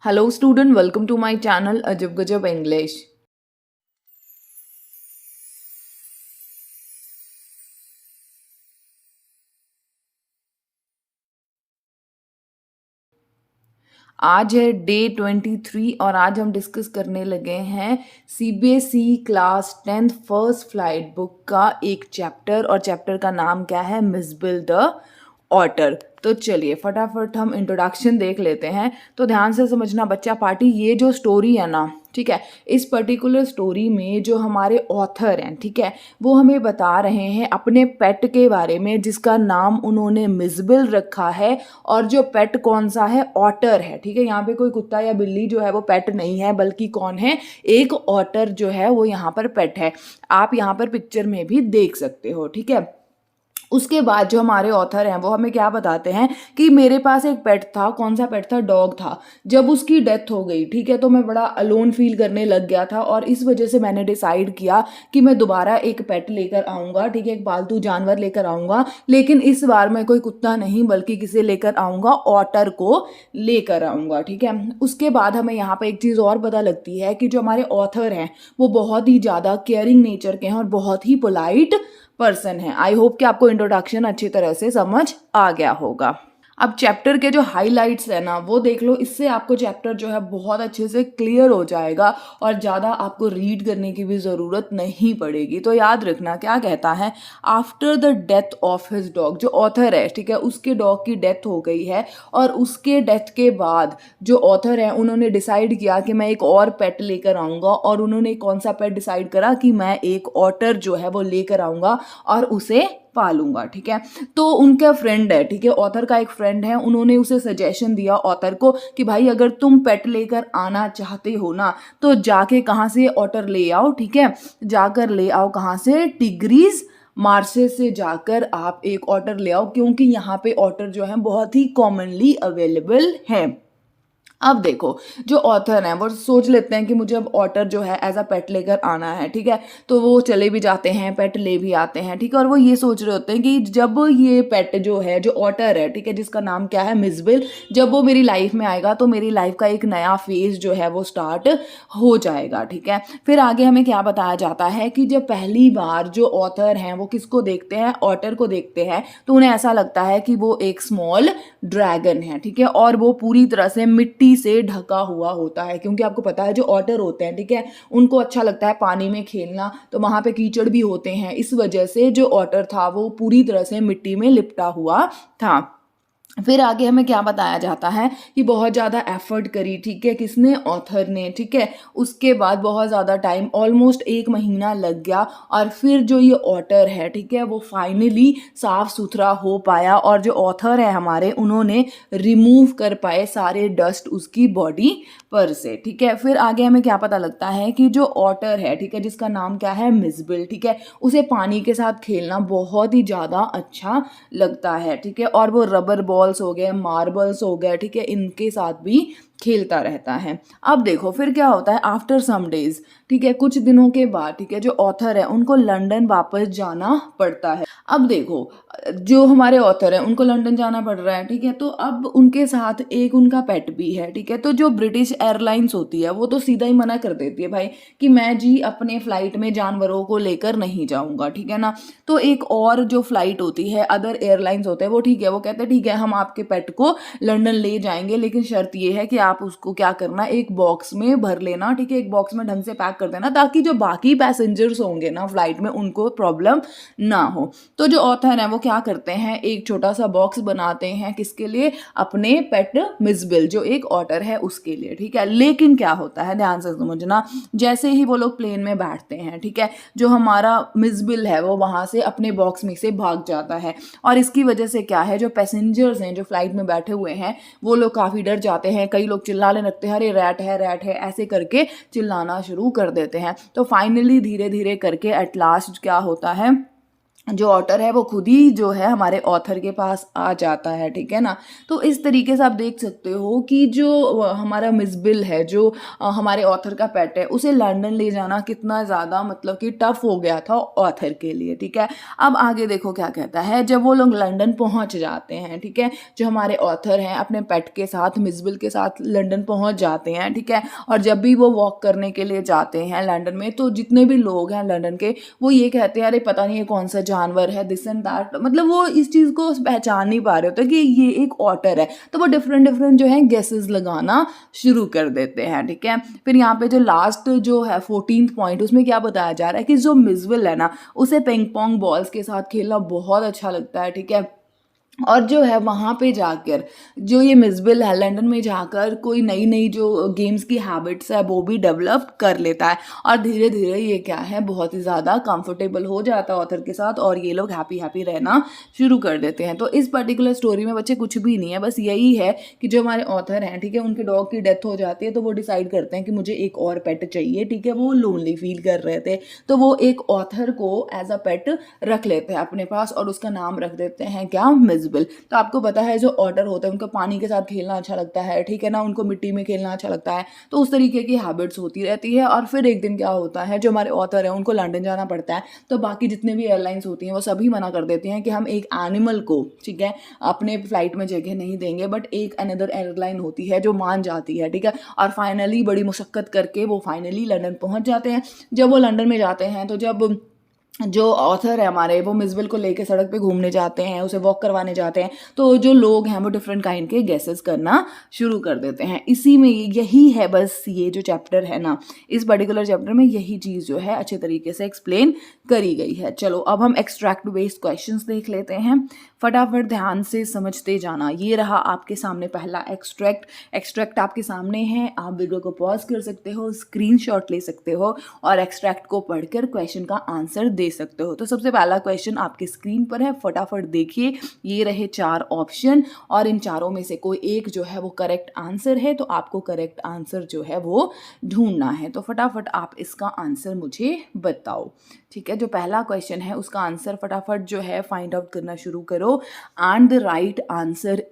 Hello student, welcome to my channel Ajab Gajab English. आज है day 23 और आज हम डिस्कस करने लगे हैं CBSE class 10th first flight book का एक चैप्टर और चैप्टर का नाम क्या है मिसबिल द ऑटर। तो चलिए फटाफट हम इंट्रोडक्शन देख लेते हैं। तो ध्यान से समझना बच्चा पार्टी, ये जो स्टोरी है ना, ठीक है, इस पर्टिकुलर स्टोरी में जो हमारे ऑथर हैं, ठीक है, वो हमें बता रहे हैं अपने पेट के बारे में जिसका नाम उन्होंने मिसबिल रखा है। और जो पेट कौन सा है, ऑटर है। ठीक है, यहाँ पे कोई कुत्ता या बिल्ली जो है वो पेट नहीं है, बल्कि कौन है, एक ऑटर जो है वो यहाँ पर पेट है। आप यहाँ पर पिक्चर में भी देख सकते हो। ठीक है, उसके बाद जो हमारे ऑथर हैं वो हमें क्या बताते हैं कि मेरे पास एक पेट था। कौन सा पेट था? डॉग था। जब उसकी डेथ हो गई, ठीक है, तो मैं बड़ा अलोन फील करने लग गया था और इस वजह से मैंने डिसाइड किया कि मैं दोबारा एक पेट लेकर आऊँगा। ठीक है, एक पालतू जानवर लेकर आऊँगा, लेकिन इस बार मैं कोई कुत्ता नहीं बल्कि किसे लेकर आऊँगा, ऑटर को लेकर आऊँगा। ठीक है, उसके बाद हमें यहाँ पर एक चीज़ और पता लगती है कि जो हमारे ऑथर हैं वो बहुत ही ज़्यादा केयरिंग नेचर के हैं और बहुत ही पोलाइट पर्सन है। आई होप कि आपको इंट्रोडक्शन अच्छी तरह से समझ आ गया होगा। अब चैप्टर के जो हाइलाइट्स है ना वो देख लो, इससे आपको चैप्टर जो है बहुत अच्छे से क्लियर हो जाएगा और ज़्यादा आपको रीड करने की भी ज़रूरत नहीं पड़ेगी। तो याद रखना क्या कहता है, after the death of his dog, जो ऑथर है, ठीक है, उसके डॉग की डेथ हो गई है और उसके डेथ के बाद जो ऑथर है उन्होंने डिसाइड किया कि मैं एक और पेट लेकर आऊँगा। और उन्होंने कौन सा पेट डिसाइड करा कि मैं एक ऑटर जो है वो लेकर आऊँगा और उसे पालूंगा। ठीक है, तो उनका फ्रेंड है, ठीक है, ऑथर का एक फ्रेंड है, उन्होंने उसे सजेशन दिया ऑथर को कि भाई अगर तुम पेट लेकर आना चाहते हो ना तो जाके कहाँ से ऑटर ले आओ। ठीक है, जाकर ले आओ कहाँ से, टिग्रीज मार्शेस से जाकर आप एक ऑटर ले आओ, क्योंकि यहाँ पे ऑटर जो है बहुत ही कॉमनली अवेलेबल है। अब देखो, जो ऑथर हैं वो सोच लेते हैं कि मुझे अब ऑटर जो है एज अ पेट लेकर आना है। ठीक है, तो वो चले भी जाते हैं, पेट ले भी आते हैं। ठीक है, और वो ये सोच रहे होते हैं कि जब ये पेट जो है, जो ऑटर है, ठीक है, जिसका नाम क्या है, मिसबिल, जब वो मेरी लाइफ में आएगा तो मेरी लाइफ का एक नया फेज जो है वो स्टार्ट हो जाएगा। ठीक है, फिर आगे हमें क्या बताया जाता है कि जब पहली बार जो ऑथर हैं वो किसको देखते हैं, ऑटर को देखते हैं, तो उन्हें ऐसा लगता है कि वो एक स्मॉल ड्रैगन है। ठीक है, और वो पूरी तरह से मिट्टी से ढका हुआ होता है, क्योंकि आपको पता है जो ऑटर होते हैं, ठीक है, उनको अच्छा लगता है पानी में खेलना, तो वहां पे कीचड़ भी होते हैं। इस वजह से जो ऑटर था वो पूरी तरह से मिट्टी में लिपटा हुआ था। फिर आगे हमें क्या बताया जाता है कि बहुत ज़्यादा एफर्ट करी, ठीक है, किसने, ऑथर ने। ठीक है, उसके बाद बहुत ज़्यादा टाइम, ऑलमोस्ट 1 महीना लग गया और फिर जो ये ऑटर है, ठीक है, वो फाइनली साफ सुथरा हो पाया और जो ऑथर है हमारे, उन्होंने रिमूव कर पाए सारे डस्ट उसकी बॉडी पर से। ठीक है, फिर आगे हमें क्या पता लगता है कि जो ऑटर है, ठीक है, जिसका नाम क्या है, मिसबिल, ठीक है, उसे पानी के साथ खेलना बहुत ही ज़्यादा अच्छा लगता है। ठीक है, और वो रबर बॉल्स हो गए, मार्बल्स हो गए, ठीक है, इनके साथ भी खेलता रहता है। अब देखो फिर क्या होता है, आफ्टर सम डेज, ठीक है, कुछ दिनों के बाद, ठीक है, जो ऑथर है उनको लंदन वापस जाना पड़ता है। अब देखो, जो हमारे ऑथर हैं उनको लंदन जाना पड़ रहा है, ठीक है, तो अब उनके साथ एक उनका पेट भी है। ठीक है, तो जो ब्रिटिश एयरलाइंस होती है वो तो सीधा ही मना कर देती है भाई कि मैं जी अपने फ्लाइट में जानवरों को लेकर नहीं जाऊंगा। ठीक है ना, तो एक और जो फ्लाइट होती है, अदर एयरलाइंस होते हैं, वो ठीक है, वो कहते हैं ठीक है हम आपके पेट को लंदन ले जाएंगे, लेकिन शर्त ये है कि आप उसको क्या करना, एक बॉक्स में भर लेना। ठीक है, एक बॉक्स में ढंग से पैक कर देना ताकि जो बाकी पैसेंजर्स होंगे ना फ्लाइट में उनको प्रॉब्लम ना हो। तो जो ऑथर है वो क्या करते हैं, एक छोटा सा बॉक्स बनाते हैं, किसके लिए, अपने पेट मिसबिल जो एक ऑटर है उसके लिए। ठीक है, लेकिन क्या होता है, ध्यान से समझना, जैसे ही वो लोग प्लेन में बैठते हैं, ठीक है, जो हमारा मिसबिल है वो वहां से अपने बॉक्स में से भाग जाता है। और इसकी वजह से क्या है, जो पैसेंजर्स हैं जो फ्लाइट में बैठे हुए हैं वो लोग काफी डर जाते हैं। कई लोग चिल्लाने लगते हैं, अरे रैट है, रैट है, ऐसे करके चिल्लाना शुरू कर देते हैं। तो फाइनली धीरे धीरे करके एट लास्ट क्या होता है, जो ऑटर है वो खुद ही जो है हमारे ऑथर के पास आ जाता है, ठीक है ना। तो इस तरीके से आप देख सकते हो कि जो हमारा मिसबिल है, जो हमारे ऑथर का पेट है, उसे लंदन ले जाना कितना ज़्यादा मतलब कि टफ हो गया था ऑथर के लिए, ठीक है। अब आगे देखो क्या कहता है। जब वो लोग लंदन पहुंच जाते हैं, ठीक है, जो हमारे ऑथर हैं अपने पेट के साथ, मिसबिल के साथ लंदन पहुंच जाते हैं, ठीक है। और जब भी वो वॉक करने के लिए जाते हैं लंदन में, तो जितने भी लोग हैं लंदन के, वो ये कहते हैं अरे पता नहीं ये कौन सा जानवर है, दिस एंड दैट, मतलब वो इस चीज़ को पहचान नहीं पा रहे होते कि ये एक ऑटर है। तो वो डिफरेंट डिफरेंट जो है गेसेस लगाना शुरू कर देते हैं, ठीक है। फिर यहाँ पे जो लास्ट जो है 14th पॉइंट, उसमें क्या बताया जा रहा है कि जो मिसविल है ना, उसे पिंग पोंग बॉल्स के साथ खेलना बहुत अच्छा लगता है, ठीक है। और जो है वहाँ पे जाकर जो ये मिसबिल है लंदन में जाकर कोई नई नई जो गेम्स की हैबिट्स है वो भी डेवलप कर लेता है, और धीरे धीरे ये क्या है बहुत ही ज़्यादा कंफर्टेबल हो जाता है ऑथर के साथ, और ये लोग हैप्पी हैप्पी रहना शुरू कर देते हैं। तो इस पर्टिकुलर स्टोरी में बच्चे कुछ भी नहीं है, बस यही है कि जो हमारे ऑथर हैं, ठीक है, उनके डॉग की डेथ हो जाती है, तो वो डिसाइड करते हैं कि मुझे एक और पेट चाहिए, ठीक है। वो लोनली फील कर रहे थे, तो वो एक ऑथर को एज अ पेट रख लेते हैं अपने पास, और उसका नाम रख देते हैं क्या, मिसबिल। तो आपको पता है जो ऑटर होते हैं उनको पानी के साथ खेलना अच्छा लगता है, ठीक है ना, उनको मिट्टी में खेलना अच्छा लगता है, तो उस तरीके की हैबिट्स होती रहती है। और फिर एक दिन क्या होता है, जो हमारे ऑथर है उनको लंदन जाना पड़ता है, तो बाकी जितने भी एयरलाइंस होती हैं वो सभी मना कर देती हैं कि हम एक एनिमल को, ठीक है, अपने फ्लाइट में जगह नहीं देंगे, बट एक अनदर एयरलाइन होती है जो मान जाती है, ठीक है। और फाइनली बड़ी मुशक्कत करके वो फाइनली लंदन पहुंच जाते हैं। जब वो लंदन में जाते हैं, तो जब जो ऑथर है हमारे वो मिसबिल को लेके सड़क पे घूमने जाते हैं, उसे वॉक करवाने जाते हैं, तो जो लोग हैं वो डिफरेंट काइंड के गेसेस करना शुरू कर देते हैं। इसी में यही है बस, ये जो चैप्टर है ना, इस पर्टिकुलर चैप्टर में यही चीज़ जो है अच्छे तरीके से एक्सप्लेन करी गई है। चलो अब हम एक्सट्रैक्ट बेस्ड क्वेश्चंस देख लेते हैं, फटाफट ध्यान से समझते जाना। ये रहा आपके सामने पहला एक्सट्रैक्ट आपके सामने है, आप वीडियो को पॉज कर सकते हो, स्क्रीनशॉट ले सकते हो, और एक्सट्रैक्ट को पढ़कर क्वेश्चन का आंसर दे सकते हो। तो सबसे पहला क्वेश्चन आपके स्क्रीन पर है, फटाफट देखिए। ये रहे 4 ऑप्शन, और इन चारों में से कोई एक जो है वो करेक्ट आंसर है, तो आपको करेक्ट आंसर जो है वो ढूंढना है। तो फटाफट आप इसका आंसर मुझे बताओ, ठीक है। जो पहला क्वेश्चन है उसका आंसर फटाफट जो है फाइंड आउट करना शुरू करो। And the right answer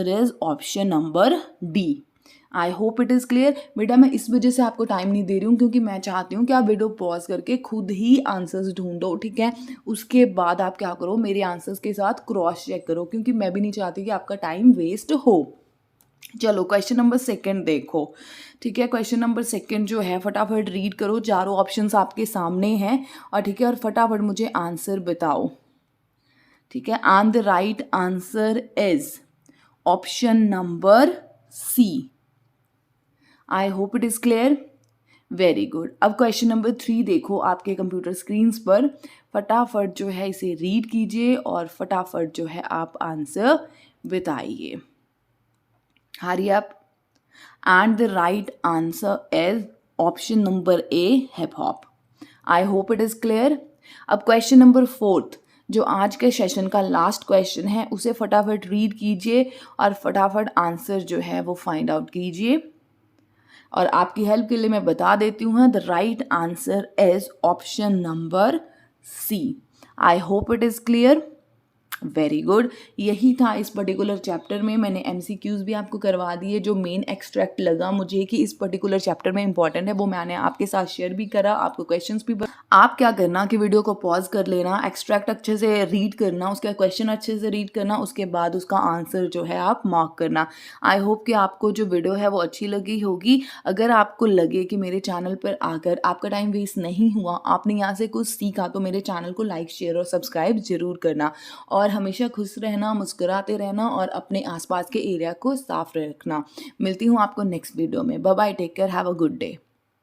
is option number D. I hope it is clear. बेटा मैं इस वजह से आपको टाइम नहीं दे रही हूँ क्योंकि मैं चाहती हूँ कि आप वीडियो पॉज करके खुद ही आंसर्स ढूंढो, ठीक है। उसके बाद आप क्या करो, मेरे आंसर्स के साथ क्रॉस चेक करो, क्योंकि मैं भी नहीं चाहती कि आपका टाइम वेस्ट हो। चलो क्वेश्चन नंबर 2 देखो, ठीक है। क्वेश्चन नंबर 2 जो है फटाफट रीड करो, चारों ऑप्शंस आपके सामने हैं, और ठीक है, और फटाफट मुझे आंसर बताओ, ठीक है। And the right answer is option number C. I hope it is clear, very good. अब क्वेश्चन नंबर 3 देखो आपके कंप्यूटर स्क्रीन्स पर, फटाफट जो है इसे रीड कीजिए और फटाफट जो है आप आंसर बताइए। Hurry up. And the right answer is option number A, hip hop. I hope it is clear. अब क्वेश्चन नंबर 4 जो आज के सेशन का लास्ट क्वेश्चन है, उसे फटाफट रीड कीजिए और फटाफट आंसर जो है वो फाइंड आउट कीजिए। और आपकी हेल्प के लिए मैं बता देती हूँ, the right answer is option number C. I hope it is clear, very good. यही था इस पर्टिकुलर चैप्टर में। मैंने एमसीक्यूज भी आपको करवा दिए, जो मेन एक्सट्रैक्ट लगा मुझे कि इस पर्टिकुलर चैप्टर में इंपॉर्टेंट है वो मैंने आपके साथ शेयर भी करा, आपको क्वेश्चंस भी आप क्या करना कि वीडियो को पॉज कर लेना, एक्सट्रैक्ट अच्छे से रीड करना, उसका क्वेश्चन अच्छे से रीड करना, उसके बाद उसका आंसर जो है आप मार्क करना। आई होप कि आपको जो वीडियो है वो अच्छी लगी होगी। अगर आपको लगे कि मेरे चैनल पर आकर आपका टाइम वेस्ट नहीं हुआ, आपने यहाँ से कुछ सीखा, तो मेरे चैनल को लाइक शेयर और सब्सक्राइब जरूर करना, और हमेशा खुश रहना, मुस्कुराते रहना, और अपने आसपास के एरिया को साफ रखना। मिलती हूँ आपको नेक्स्ट वीडियो में। Bye bye, take care, have a good day.